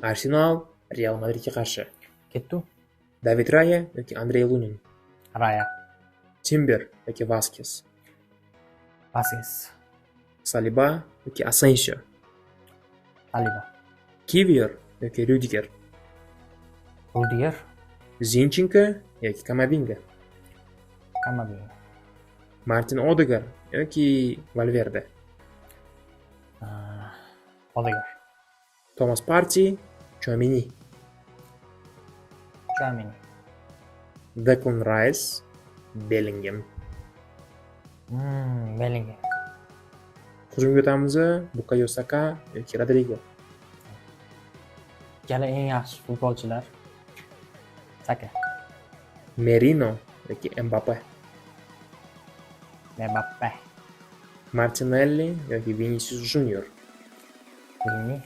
Arsenal Real Madridga qarshi. Ketdi. David Raya yoki Andrey Lunin. Raya. Timber yoki Vasquez. Vasquez. Saliba yoki Asensio. Saliba. Kivior yoki Rudiger. Rudiger. Zinchenko yoki Kamavinga. Kamavinga. Martin Odegaard yoki Valverde. Odegaard. Thomas Partey, Tchouaméni. Tchouaméni. Declan Rice, Bellingham. Bellingham. Hujumga o'tamiz. Bukayo Saka yoki Rodrigo. Ikkala eng yaxshi futbolchilar. Saka. Merino yoki Mbappe. Mbappe. Martinelli yoki Vinicius Junior. Vini.